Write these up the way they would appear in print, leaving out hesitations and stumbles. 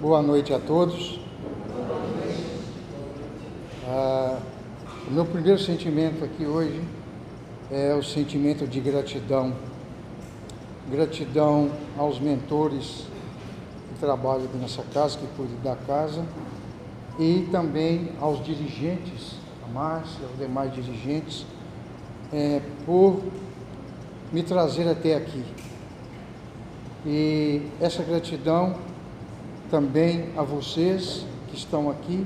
Boa noite a todos. O meu primeiro sentimento aqui hoje é o sentimento de gratidão. Gratidão aos mentores que trabalham nessa casa, que cuidam da casa, e também aos dirigentes, a Márcia, aos demais dirigentes, por me trazer até aqui. E essa gratidão também a vocês que estão aqui,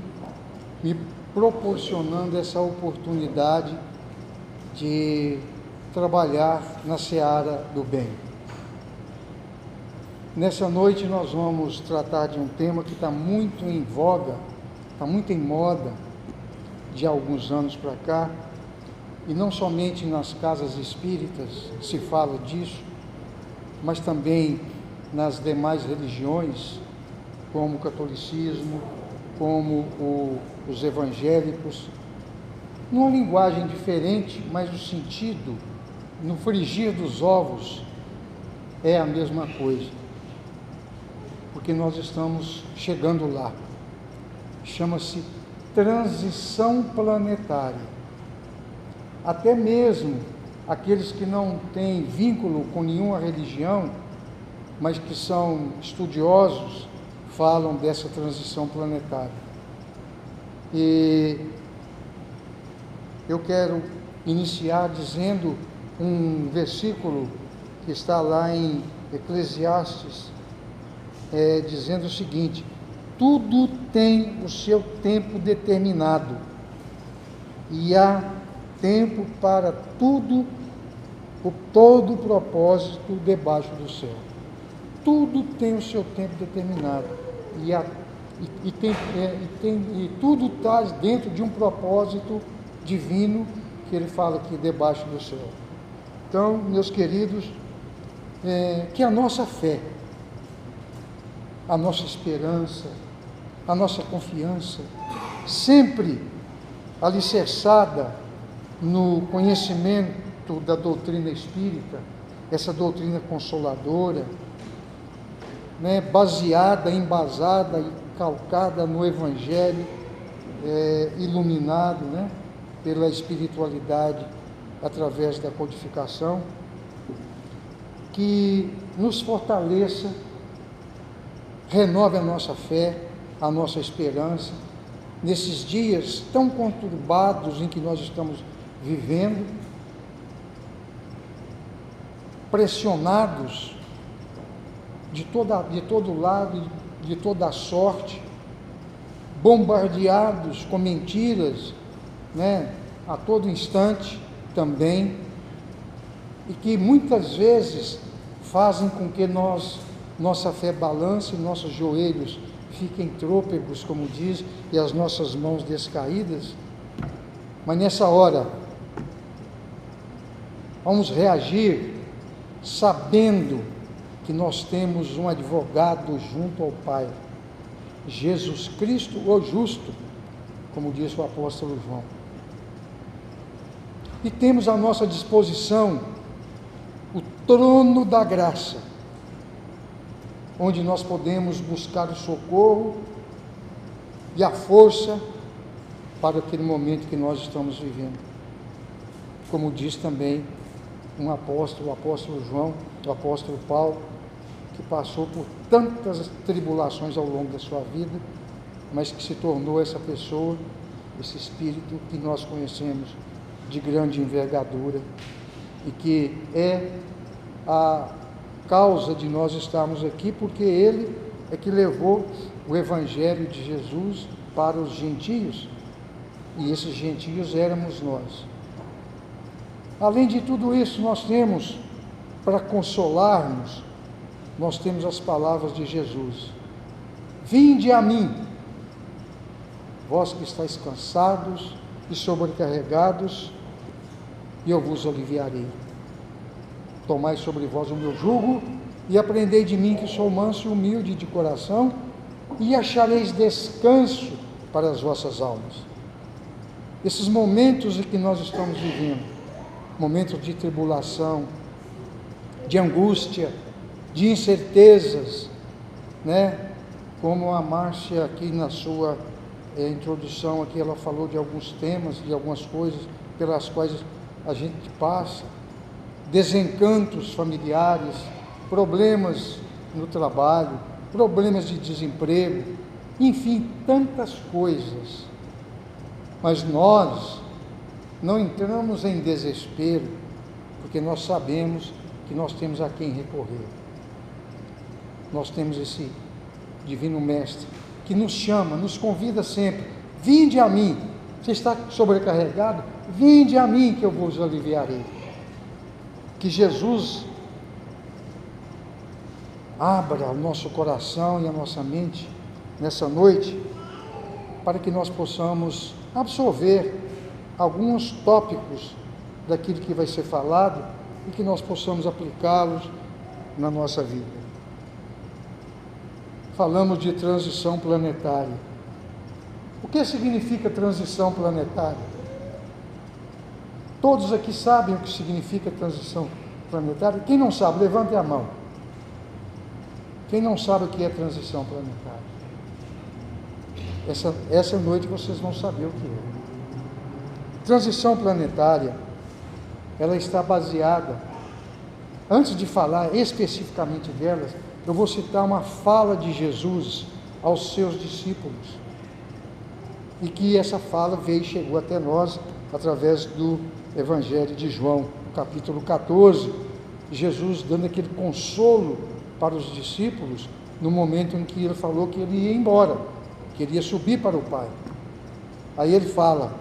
me proporcionando essa oportunidade de trabalhar na seara do bem. Nessa noite nós vamos tratar de um tema que está muito em voga, está muito em moda de alguns anos para cá, e não somente nas casas espíritas se fala disso, mas também nas demais religiões, como o catolicismo, como os evangélicos, numa linguagem diferente, mas o sentido, no frigir dos ovos, é a mesma coisa, porque nós estamos chegando lá. Chama-se transição planetária. Até mesmo aqueles que não têm vínculo com nenhuma religião, mas que são estudiosos, falam dessa transição planetária. E eu quero iniciar dizendo um versículo que está lá em Eclesiastes, dizendo o seguinte: tudo tem o seu tempo determinado, e há tempo para tudo, todo propósito debaixo do céu. Tudo tem o seu tempo determinado, e tudo está dentro de um propósito divino que ele fala aqui debaixo do céu. Então, meus queridos, que a nossa fé, a nossa esperança, a nossa confiança, sempre alicerçada no conhecimento da doutrina espírita, essa doutrina consoladora, baseada, embasada e calcada no Evangelho, iluminado pela espiritualidade através da codificação, que nos fortaleça, renove a nossa fé, a nossa esperança, nesses dias tão conturbados em que nós estamos vivendo, pressionados de todo lado, de toda a sorte, bombardeados com mentiras, a todo instante também, e que muitas vezes fazem com que nossa fé balance, nossos joelhos fiquem trôpegos, como diz, e as nossas mãos descaídas. Mas nessa hora, vamos reagir sabendo que nós temos um advogado junto ao Pai, Jesus Cristo, o justo, como diz o apóstolo João. E temos à nossa disposição o trono da graça, onde nós podemos buscar o socorro e a força para aquele momento que nós estamos vivendo. Como diz também um apóstolo, o apóstolo João, o apóstolo Paulo, que passou por tantas tribulações ao longo da sua vida, mas que se tornou essa pessoa, esse espírito que nós conhecemos de grande envergadura, e que é a causa de nós estarmos aqui, porque ele é que levou o Evangelho de Jesus para os gentios, e esses gentios éramos nós. Além de tudo isso, nós temos, para consolar-nos, nós temos as palavras de Jesus: vinde a mim, vós que estáis cansados e sobrecarregados, e eu vos aliviarei. Tomai sobre vós o meu jugo e aprendei de mim, que sou manso e humilde de coração, e achareis descanso para as vossas almas. Esses momentos em que nós estamos vivendo, momentos de tribulação, de angústia, de incertezas, como a Márcia aqui na sua introdução aqui, ela falou de alguns temas, de algumas coisas pelas quais a gente passa, desencantos familiares, problemas no trabalho, problemas de desemprego, enfim, tantas coisas. Mas nós não entramos em desespero, porque nós sabemos que nós temos a quem recorrer. Nós temos esse Divino Mestre que nos chama, nos convida sempre: vinde a mim. Você está sobrecarregado? Vinde a mim que eu vos aliviarei. Que Jesus abra o nosso coração e a nossa mente nessa noite, para que nós possamos absorver alguns tópicos daquilo que vai ser falado e que nós possamos aplicá-los na nossa vida. Falamos de transição planetária. O que significa transição planetária? Todos aqui sabem o que significa transição planetária? Quem não sabe, levante a mão. Quem não sabe o que é transição planetária? Essa noite vocês vão saber o que é. Transição planetária, ela está baseada, antes de falar especificamente delas, eu vou citar uma fala de Jesus aos seus discípulos, e que essa fala veio e chegou até nós através do Evangelho de João, capítulo 14, Jesus dando aquele consolo para os discípulos, no momento em que ele falou que ele ia embora, que ele ia subir para o Pai. Aí ele fala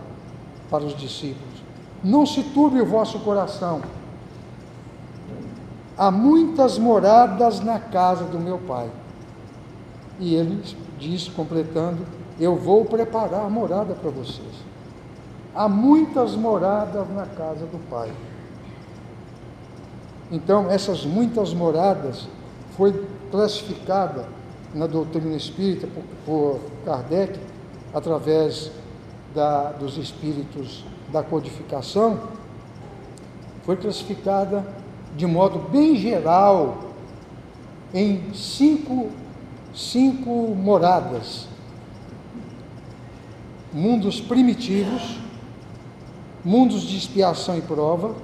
para os discípulos: não se turbe o vosso coração, há muitas moradas na casa do meu Pai. E ele diz, completando: eu vou preparar morada para vocês. Há muitas moradas na casa do Pai. Então, essas muitas moradas foi classificada na doutrina espírita por Kardec, através dos espíritos da codificação, foi classificada de modo bem geral em cinco moradas: mundos primitivos, mundos de expiação e prova,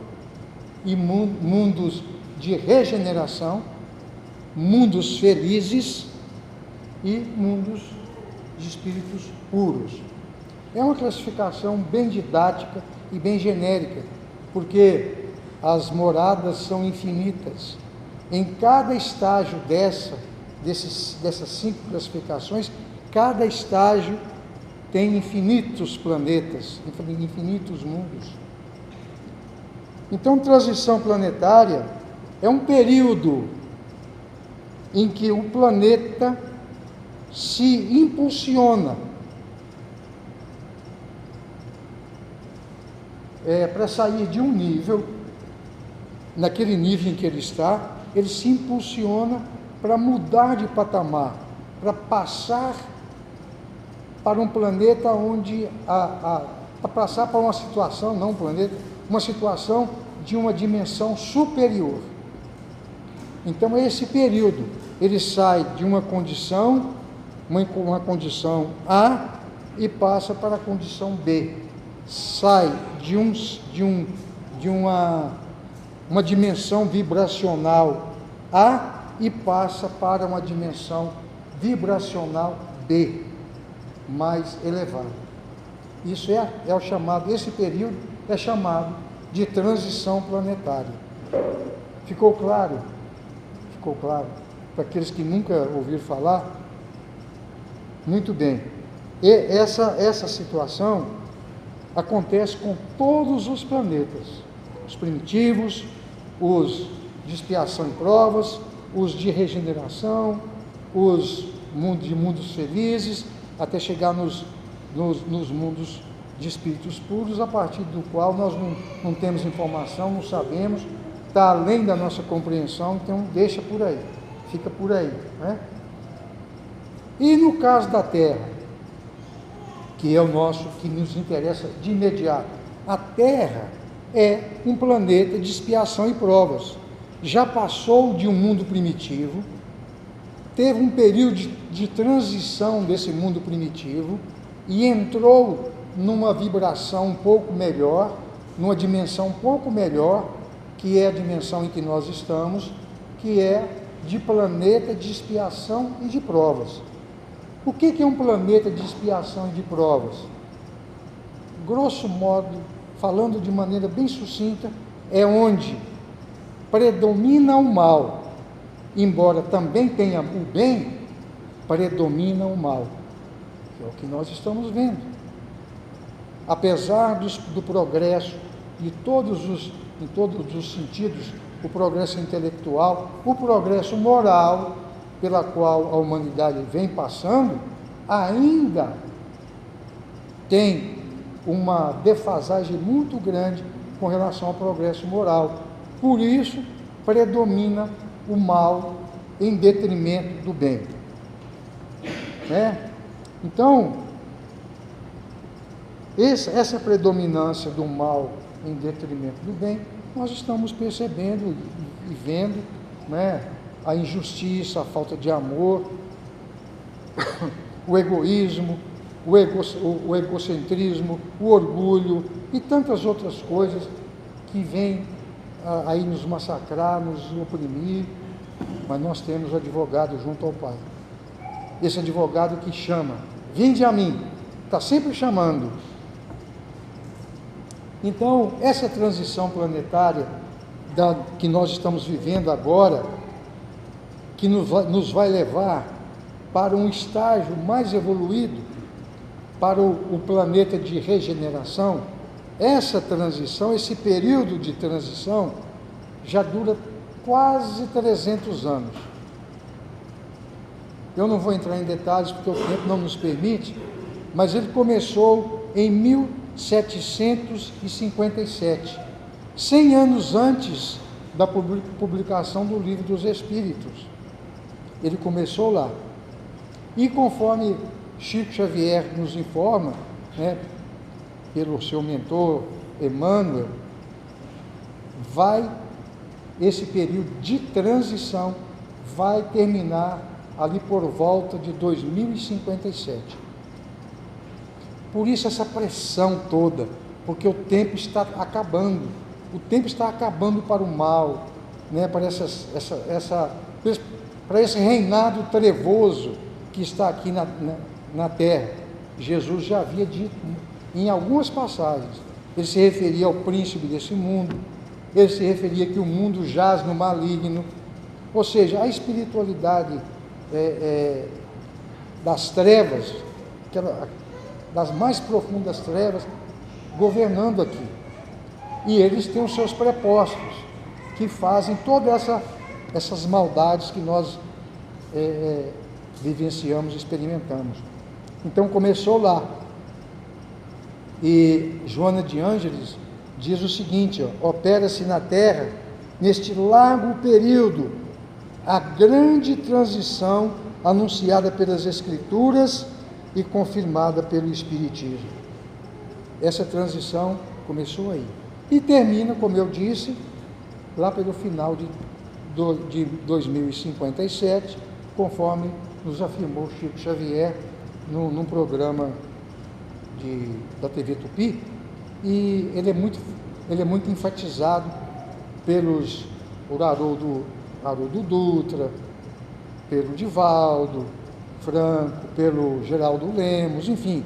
e mundos de regeneração, mundos felizes e mundos de espíritos puros. É uma classificação bem didática e bem genérica, porque as moradas são infinitas. Em cada estágio dessas cinco classificações, cada estágio tem infinitos planetas, infinitos mundos. Então, transição planetária é um período em que o planeta se impulsiona para sair de um nível, naquele nível em que ele está, ele se impulsiona para mudar de patamar, para passar para um planeta onde, para passar para uma situação, não um planeta, uma situação de uma dimensão superior. Então, esse período, ele sai de uma condição, uma condição A, e passa para a condição B. Sai de uma dimensão vibracional A e passa para uma dimensão vibracional B, mais elevada. Isso é o chamado, esse período é chamado de transição planetária. Ficou claro? Ficou claro? Para aqueles que nunca ouviram falar? Muito bem. E essa situação acontece com todos os planetas, os primitivos, os de expiação e provas, os de regeneração, os mundos felizes, até chegar nos mundos de espíritos puros, a partir do qual nós não temos informação, não sabemos, está além da nossa compreensão, então deixa por aí, fica por aí, né? E no caso da Terra, que é o nosso, que nos interessa de imediato, a Terra é um planeta de expiação e provas. Já passou de um mundo primitivo, teve um período de transição desse mundo primitivo e entrou numa vibração um pouco melhor, numa dimensão um pouco melhor, que é a dimensão em que nós estamos, que é de planeta de expiação e de provas. O que é um planeta de expiação e de provas? Grosso modo, falando de maneira bem sucinta, é onde predomina o mal, embora também tenha o bem, predomina o mal, que é o que nós estamos vendo. Apesar do progresso, em todos os sentidos, o progresso intelectual, o progresso moral, pela qual a humanidade vem passando, ainda tem uma defasagem muito grande com relação ao progresso moral. Por isso, predomina o mal em detrimento do bem. Então, essa predominância do mal em detrimento do bem, nós estamos percebendo e vendo, a injustiça, a falta de amor, o egoísmo, o egocentrismo, o orgulho e tantas outras coisas que vêm aí nos massacrar, nos oprimir, mas nós temos advogado junto ao Pai. Esse advogado que chama, vinde a mim, está sempre chamando. Então, essa transição planetária que nós estamos vivendo agora, que nos vai levar para um estágio mais evoluído, para o planeta de regeneração, essa transição, esse período de transição, já dura quase 300 anos. Eu não vou entrar em detalhes, porque o tempo não nos permite, mas ele começou em 1757, 100 anos antes da publicação do Livro dos Espíritos. Ele começou lá. E conforme Chico Xavier nos informa, pelo seu mentor Emmanuel, esse período de transição vai terminar ali por volta de 2057. Por isso essa pressão toda, porque o tempo está acabando. O tempo está acabando para o mal, para esse reinado trevoso que está aqui na Terra. Jesus já havia dito em algumas passagens, ele se referia ao príncipe desse mundo, ele se referia que o mundo jaz no maligno, ou seja, a espiritualidade das trevas, das mais profundas trevas, governando aqui. E eles têm os seus prepostos, que fazem todas essas maldades que nós vivenciamos e experimentamos. Então começou lá. E Joana de Ângeles diz o seguinte: opera-se na Terra, neste largo período, a grande transição anunciada pelas Escrituras e confirmada pelo Espiritismo. Essa transição começou aí. E termina, como eu disse, lá pelo final de 2057, conforme nos afirmou Chico Xavier num programa da TV Tupi, e ele é muito enfatizado por Haroldo Dutra, pelo Divaldo Franco, pelo Geraldo Lemos, enfim,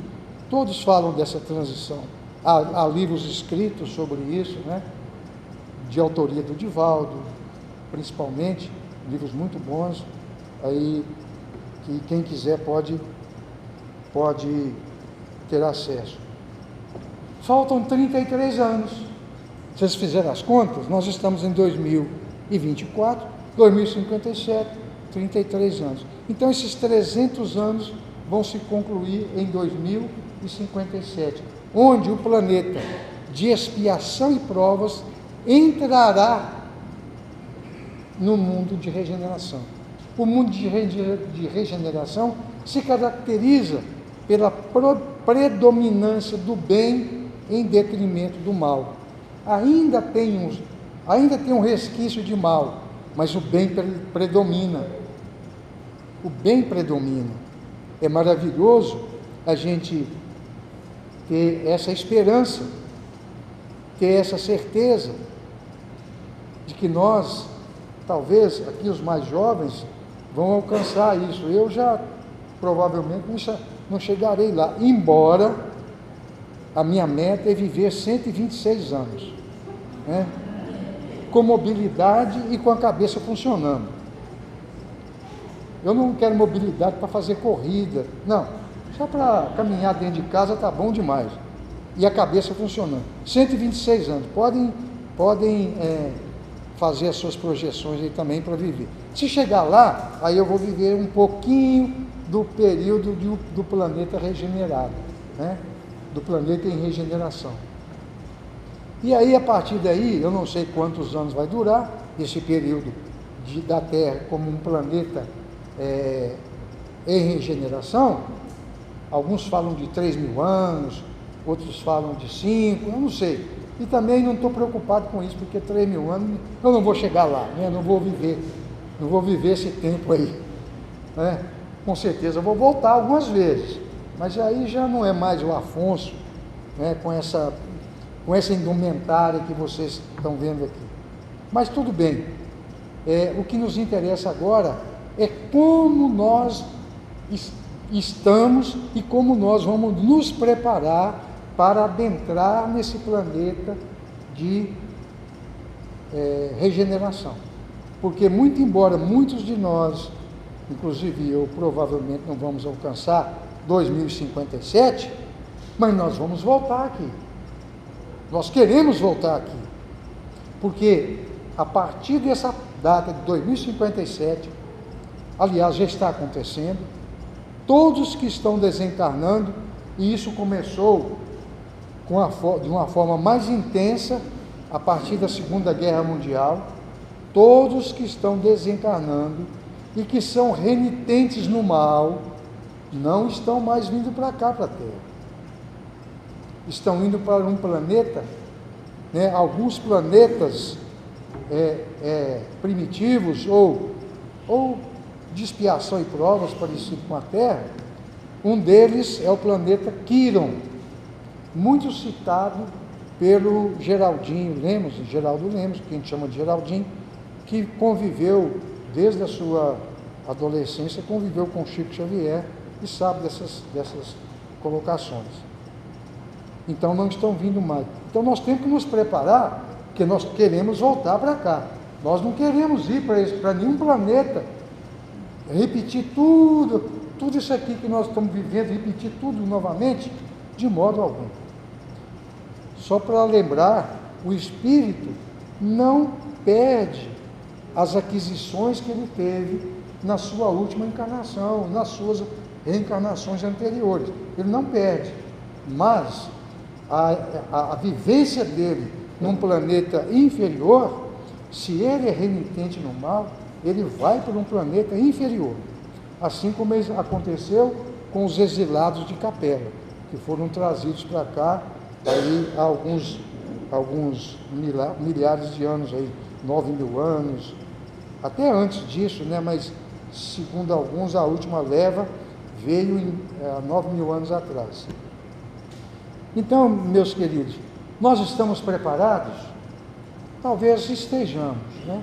todos falam dessa transição. Há livros escritos sobre isso, de autoria do Divaldo, principalmente, livros muito bons, aí que quem quiser pode ter acesso. Faltam 33 anos. Vocês fizeram as contas? Nós estamos em 2024, 2057, 33 anos. Então, esses 300 anos vão se concluir em 2057, onde o planeta de expiação e provas entrará no mundo de regeneração. O mundo de regeneração se caracteriza pela predominância do bem em detrimento do mal. Ainda tem um resquício de mal, mas o bem predomina. o bem predomina. É maravilhoso a gente ter essa esperança, ter essa certeza de que nós, talvez aqui os mais jovens, vão alcançar isso. Eu já provavelmente não chegarei lá, embora a minha meta é viver 126 anos, né? Com mobilidade e com a cabeça funcionando. Eu não quero mobilidade para fazer corrida, não, só para caminhar dentro de casa está bom demais, e a cabeça funcionando. 126 anos, podem fazer as suas projeções aí também para viver. Se chegar lá, aí eu vou viver um pouquinho do período do planeta regenerado, né? Do planeta em regeneração. E aí, a partir daí, eu não sei quantos anos vai durar esse período da Terra como um planeta em regeneração. Alguns falam de 3.000 anos, outros falam de 5, eu não sei. E também não estou preocupado com isso, porque 3.000 anos eu não vou chegar lá, né? Não vou viver esse tempo aí, né? Com certeza eu vou voltar algumas vezes, mas aí já não é mais o Afonso, né, com essa indumentária que vocês estão vendo aqui. Mas tudo bem, o que nos interessa agora é como nós estamos e como nós vamos nos preparar para adentrar nesse planeta de regeneração. Porque, muito embora muitos de nós, inclusive eu, provavelmente não vamos alcançar 2057, mas nós vamos voltar aqui. Nós queremos voltar aqui. Porque a partir dessa data de 2057, aliás, já está acontecendo, todos que estão desencarnando, e isso começou de uma forma mais intensa a partir da Segunda Guerra Mundial, todos que estão desencarnando e que são renitentes no mal, não estão mais vindo para cá, para a Terra. Estão indo para um planeta, né, alguns planetas primitivos ou de expiação e provas parecido com a Terra. Um deles é o planeta Quiron, muito citado pelo Geraldo Lemos, que a gente chama de Geraldinho, que conviveu desde a sua adolescência, conviveu com Chico Xavier e sabe dessas colocações. Então não estão vindo mais. Então nós temos que nos preparar, porque nós queremos voltar para cá. Nós não queremos ir para nenhum planeta, repetir tudo isso aqui que nós estamos vivendo, repetir tudo novamente, de modo algum. Só para lembrar, o espírito não perde as aquisições que ele teve na sua última encarnação, nas suas reencarnações anteriores. Ele não perde, mas a vivência dele num planeta inferior, se ele é renitente no mal, ele vai para um planeta inferior. Assim como aconteceu com os exilados de Capela, que foram trazidos para cá aí há alguns milhares de anos, aí, 9.000 anos, até antes disso, né? Mas segundo alguns, a última leva veio há 9.000 anos atrás. Então, meus queridos, nós estamos preparados? Talvez estejamos, né?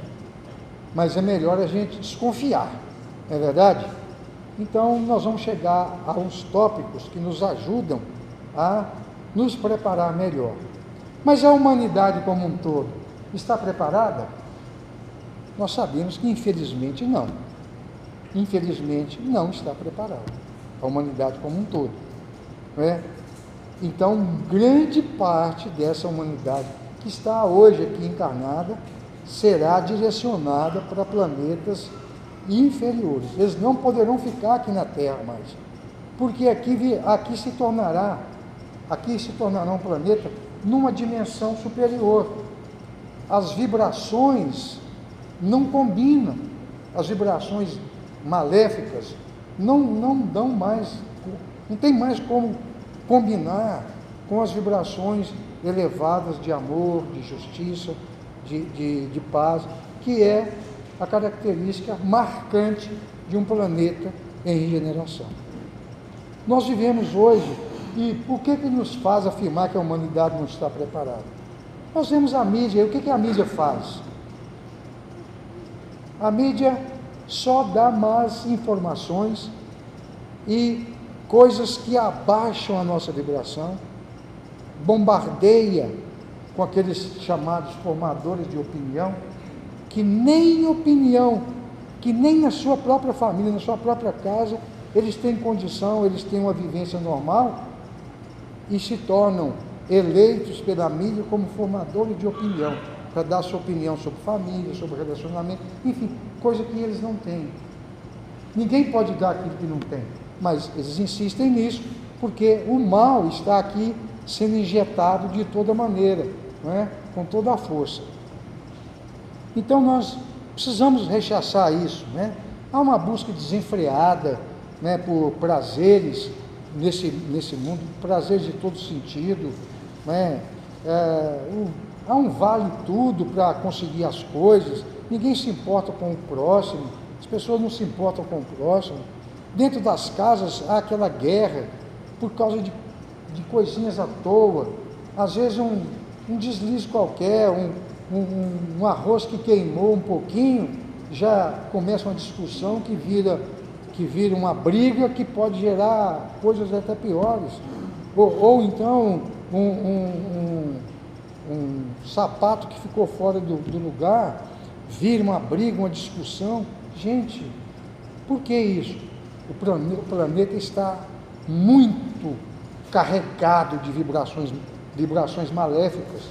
Mas é melhor a gente desconfiar, não é verdade? Então, nós vamos chegar a uns tópicos que nos ajudam a nos preparar melhor. Mas a humanidade como um todo está preparada? Nós sabemos que, infelizmente, não. Infelizmente, não está preparada. A humanidade como um todo, não é? Então, grande parte dessa humanidade que está hoje aqui encarnada será direcionada para planetas inferiores. Eles não poderão ficar aqui na Terra mais, porque aqui se tornará um planeta numa dimensão superior. As vibrações não combinam, as vibrações maléficas não dão mais, não tem mais como combinar com as vibrações elevadas de amor, de justiça, de paz, que é a característica marcante de um planeta em regeneração. Nós vivemos hoje, e por que nos faz afirmar que a humanidade não está preparada? Nós vemos a mídia, e o que a mídia faz? A mídia só dá más informações e coisas que abaixam a nossa vibração, bombardeia com aqueles chamados formadores de opinião, que nem na sua própria família, na sua própria casa, eles têm condição, eles têm uma vivência normal e se tornam eleitos pela mídia como formadores de opinião, para dar sua opinião sobre família, sobre relacionamento, enfim, coisa que eles não têm. Ninguém pode dar aquilo que não tem, mas eles insistem nisso, porque o mal está aqui sendo injetado de toda maneira, não é? Com toda a força. Então nós precisamos rechaçar isso, né? Há uma busca desenfreada, né, por prazeres nesse mundo, prazeres de todo sentido, né? Há um vale tudo para conseguir as coisas, ninguém se importa com o próximo, as pessoas não se importam com o próximo. Dentro das casas há aquela guerra por causa de coisinhas à toa, às vezes um deslize qualquer, um arroz que queimou um pouquinho, já começa uma discussão que vira uma briga que pode gerar coisas até piores, ou então um sapato que ficou fora do lugar, vira uma briga, uma discussão. Gente, por que isso? O planeta está muito carregado de vibrações maléficas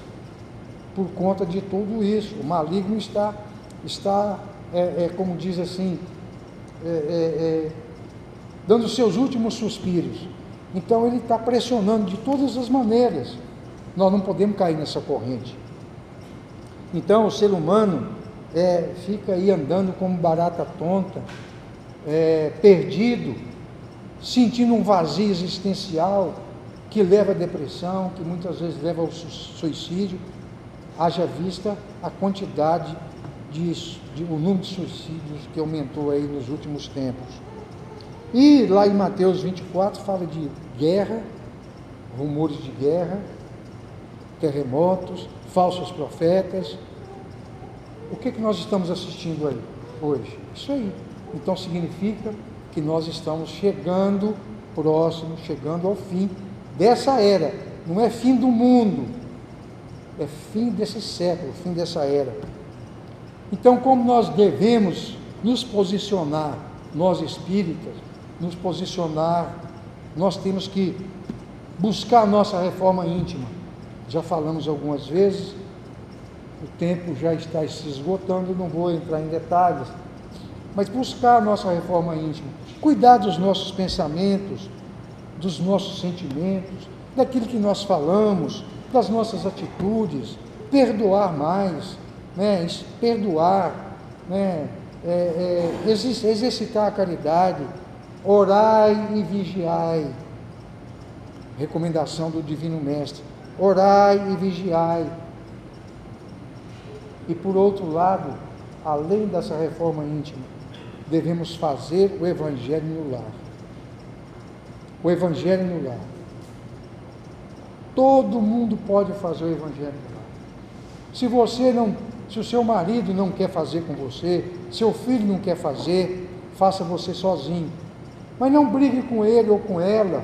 por conta de tudo isso. O maligno está como diz assim, dando os seus últimos suspiros. Então ele está pressionando de todas as maneiras. Nós não podemos cair nessa corrente. Então o ser humano fica aí andando como barata tonta, perdido, sentindo um vazio existencial que leva à depressão, que muitas vezes leva ao suicídio, haja vista a quantidade o número de suicídios que aumentou aí nos últimos tempos. E lá em Mateus 24 fala de guerra, rumores de guerra, terremotos, falsos profetas. O que nós estamos assistindo aí hoje? Isso aí. Então significa que nós estamos chegando próximo, chegando ao fim dessa era. Não é fim do mundo, é fim desse século, fim dessa era. Então, como nós devemos nos posicionar, nós espíritas, nós temos que buscar a nossa reforma íntima. Já falamos algumas vezes, o tempo já está se esgotando, não vou entrar em detalhes, mas buscar a nossa reforma íntima, cuidar dos nossos pensamentos, dos nossos sentimentos, daquilo que nós falamos, das nossas atitudes, perdoar mais, né? Perdoar, né? Exercitar a caridade, orai e vigiai, recomendação do Divino Mestre, orai e vigiai. E por outro lado, além dessa reforma íntima, devemos fazer o Evangelho no lar. O Evangelho no lar. Todo mundo pode fazer o Evangelho no lar. Se o seu marido não quer fazer com você, seu filho não quer fazer, faça você sozinho. Mas não brigue com ele ou com ela,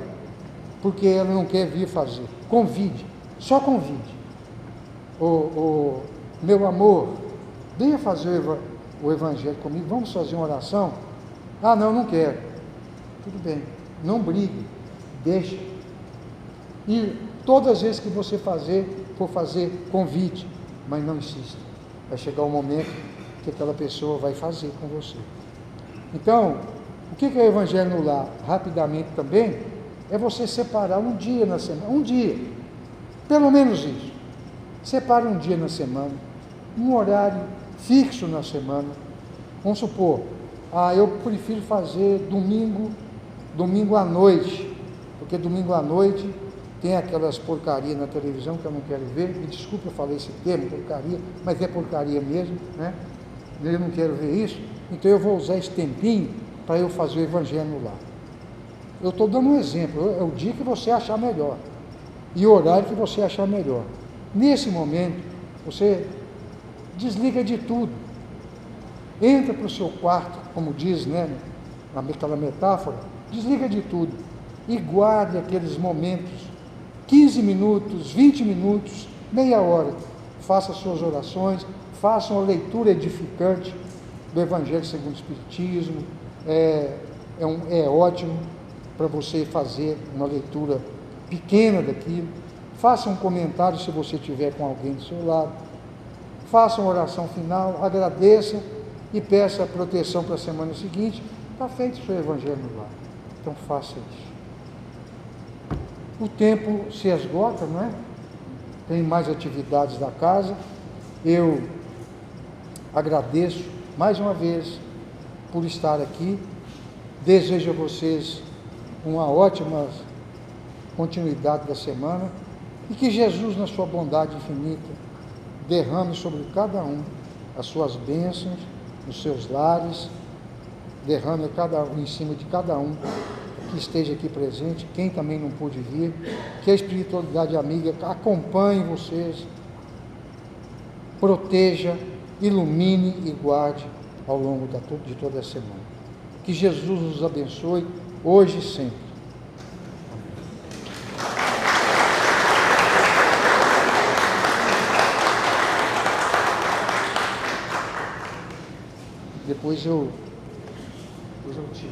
porque ela não quer vir fazer. Convide, só convide. Meu amor, venha fazer o Evangelho comigo, vamos fazer uma oração? Ah, não quero. Tudo bem, não brigue, deixe. E todas as vezes que você for fazer, convite, mas não insista. Vai chegar um momento que aquela pessoa vai fazer com você. Então, o que é o Evangelho no lar? Rapidamente também, é você separar um dia na semana, um dia, pelo menos isso. Separe um dia na semana, um horário fixo na semana. Vamos supor, eu prefiro fazer domingo à noite, porque domingo à noite tem aquelas porcarias na televisão que eu não quero ver. Me desculpe, eu falei esse termo, porcaria, mas é porcaria mesmo, né? Eu não quero ver isso, então eu vou usar esse tempinho para eu fazer o evangelho lá. Eu estou dando um exemplo, é o dia que você achar melhor, e o horário que você achar melhor. Nesse momento, você desliga de tudo, entra para o seu quarto, como diz, né, naquela metáfora, desliga de tudo, e guarde aqueles momentos, 15 minutos, 20 minutos, meia hora, faça suas orações, faça uma leitura edificante do Evangelho segundo o Espiritismo, é ótimo para você fazer uma leitura pequena daquilo, faça um comentário se você tiver com alguém do seu lado, faça uma oração final, agradeça e peça proteção para a semana seguinte. Está feito o seu Evangelho lá, então faça isso. O tempo se esgota, não é? Tem mais atividades da casa. Eu agradeço mais uma vez por estar aqui. Desejo a vocês uma ótima continuidade da semana e que Jesus, na sua bondade infinita, derrame sobre cada um as suas bênçãos, nos seus lares, derrame em cima de cada um que esteja aqui presente, quem também não pôde vir, que a espiritualidade amiga acompanhe vocês, proteja, ilumine e guarde ao longo de toda a semana. Que Jesus nos abençoe, hoje e sempre. Depois eu tiro.